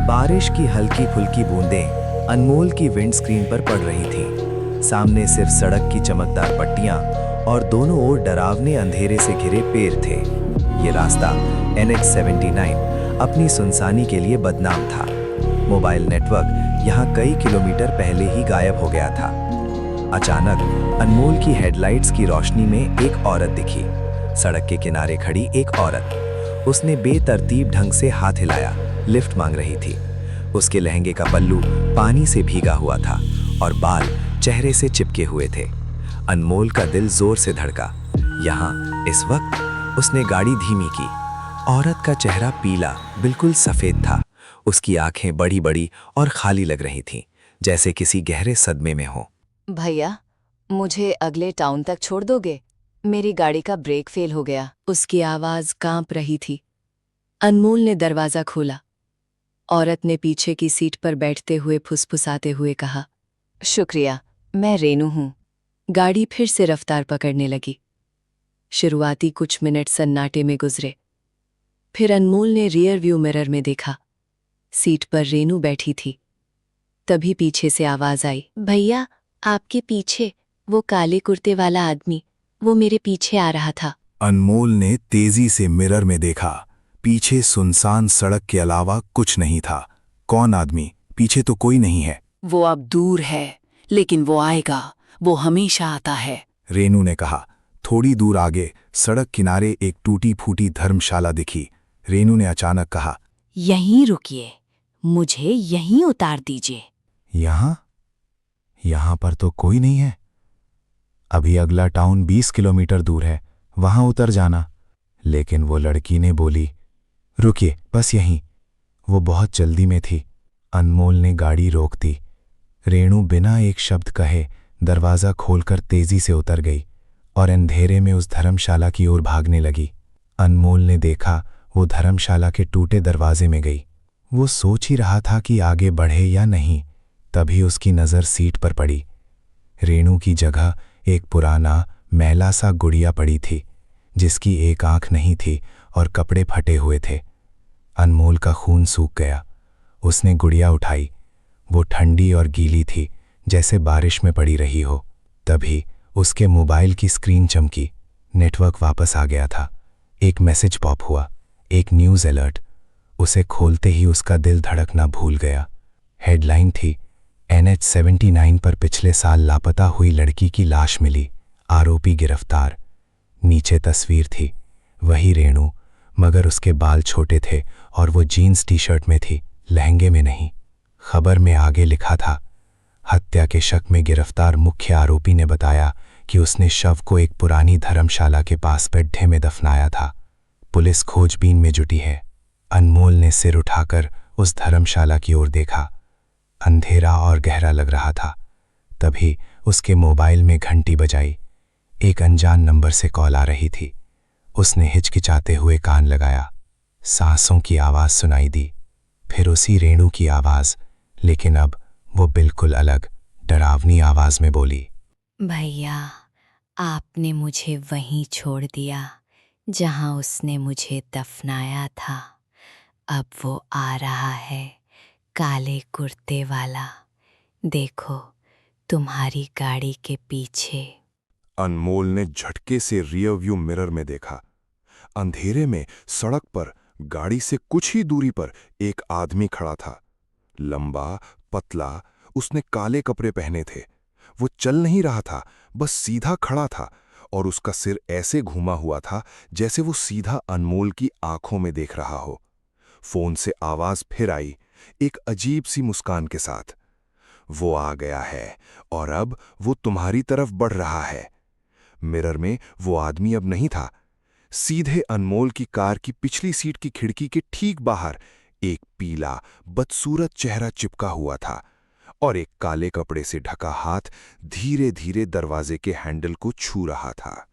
बारिश की हल्की फुल्की बूंदें अनमोल की विंडस्क्रीन पर पड़ रही थीं। सामने सिर्फ सड़क की चमकदार पट्टियां और दोनों ओर डरावने अंधेरे से घिरे पेड़ थे। ये रास्ता NH-79 अपनी सुनसानी के लिए बदनाम था। मोबाइल नेटवर्क यहाँ कई किलोमीटर पहले ही गायब हो गया था। अचानक अनमोल की हेडलाइट्स की रोशनी में एक औरत दिखी। सड़क के किनारे खड़ी एक औरत। उसने बेतरतीब ढंग से हाथ हिलाया, लिफ्ट मांग रही थी। उसके लहंगे का पल्लू पानी से भीगा हुआ था और बाल चेहरे से चिपके हुए थे। अनमोल का दिल जोर से धड़का। यहाँ इस वक्त उसने गाड़ी धीमी की। औरत का चेहरा पीला, बिल्कुल सफेद था। उसकी आंखें बड़ी बड़ी और खाली लग रही थीं, जैसे किसी गहरे सदमे में हो। भैया, मुझे अगले टाउन तक छोड़ दोगे? मेरी गाड़ी का ब्रेक फेल हो गया। उसकी आवाज कांप रही थी। अनमोल ने दरवाजा खोला। औरत ने पीछे की सीट पर बैठते हुए फुसफुसाते हुए कहा, शुक्रिया, मैं रेनू हूँ। गाड़ी फिर से रफ्तार पकड़ने लगी। शुरुआती कुछ मिनट सन्नाटे में गुजरे। फिर अनमोल ने रियर व्यू मिरर में देखा। सीट पर रेनू बैठी थी। तभी पीछे से आवाज आई, भैया, आपके पीछे वो काले कुर्ते वाला आदमी, वो मेरे पीछे आ रहा था। अनमोल ने तेजी से मिरर में देखा। पीछे सुनसान सड़क के अलावा कुछ नहीं था। कौन आदमी? पीछे तो कोई नहीं है। वो अब दूर है, लेकिन वो आएगा। वो हमेशा आता है, रेनू ने कहा। थोड़ी दूर आगे सड़क किनारे एक टूटी फूटी धर्मशाला दिखी। रेनू ने अचानक कहा, यहीं रुकिए, मुझे यहीं उतार दीजिए। यहाँ? यहाँ पर तो कोई नहीं है। अभी अगला टाउन 20 किलोमीटर दूर है, वहां उतर जाना। लेकिन वो लड़की ने बोली, रुकिए, बस यहीं। वो बहुत जल्दी में थी। अनमोल ने गाड़ी रोक दी। रेणु बिना एक शब्द कहे दरवाज़ा खोलकर तेजी से उतर गई और अंधेरे में उस धर्मशाला की ओर भागने लगी। अनमोल ने देखा वो धर्मशाला के टूटे दरवाजे में गई। वो सोच ही रहा था कि आगे बढ़े या नहीं, तभी उसकी नज़र सीट पर पड़ी। रेणु की जगह एक पुराना मैला सा गुड़िया पड़ी थी, जिसकी एक आंख नहीं थी और कपड़े फटे हुए थे। अनमोल का खून सूख गया। उसने गुड़िया उठाई। वो ठंडी और गीली थी, जैसे बारिश में पड़ी रही हो। तभी उसके मोबाइल की स्क्रीन चमकी। नेटवर्क वापस आ गया था। एक मैसेज पॉप हुआ, एक न्यूज़ अलर्ट। उसे खोलते ही उसका दिल धड़कना भूल गया। हेडलाइन थी, NH-79 पर पिछले साल लापता हुई लड़की की लाश मिली, आरोपी गिरफ्तार। नीचे तस्वीर थी, वही रेणु, मगर उसके बाल छोटे थे और वो जीन्स टी शर्ट में थी, लहंगे में नहीं। खबर में आगे लिखा था, हत्या के शक में गिरफ्तार मुख्य आरोपी ने बताया कि उसने शव को एक पुरानी धर्मशाला के पास गड्ढे में दफनाया था। पुलिस खोजबीन में जुटी है। अनमोल ने सिर उठाकर उस धर्मशाला की ओर देखा। अंधेरा और गहरा लग रहा था। तभी उसके मोबाइल में घंटी बजाई। एक अनजान नंबर से कॉल आ रही थी। उसने हिचकिचाते हुए कान लगाया। सांसों की आवाज़ सुनाई दी, फिर उसी रेणु की आवाज़, लेकिन अब वो बिल्कुल अलग, डरावनी आवाज़ में बोली, भैया, आपने मुझे वहीं छोड़ दिया जहां उसने मुझे दफनाया था। अब वो आ रहा है, काले कुर्ते वाला। देखो, तुम्हारी गाड़ी के पीछे। अनमोल ने झटके से रियर व्यू मिरर में देखा। अंधेरे में सड़क पर गाड़ी से कुछ ही दूरी पर एक आदमी खड़ा था। लंबा, पतला, उसने काले कपड़े पहने थे। वो चल नहीं रहा था, बस सीधा खड़ा था और उसका सिर ऐसे घूमा हुआ था जैसे वो सीधा अनमोल की आंखों में देख रहा हो। फोन से आवाज फिर आई, एक अजीब सी मुस्कान के साथ। वो आ गया है और अब वो तुम्हारी तरफ बढ़ रहा है। मिरर में वो आदमी अब नहीं था। सीधे अनमोल की कार की पिछली सीट की खिड़की के ठीक बाहर एक पीला, बदसूरत चेहरा चिपका हुआ था और एक काले कपड़े से ढका हाथ धीरे धीरे दरवाजे के हैंडल को छू रहा था।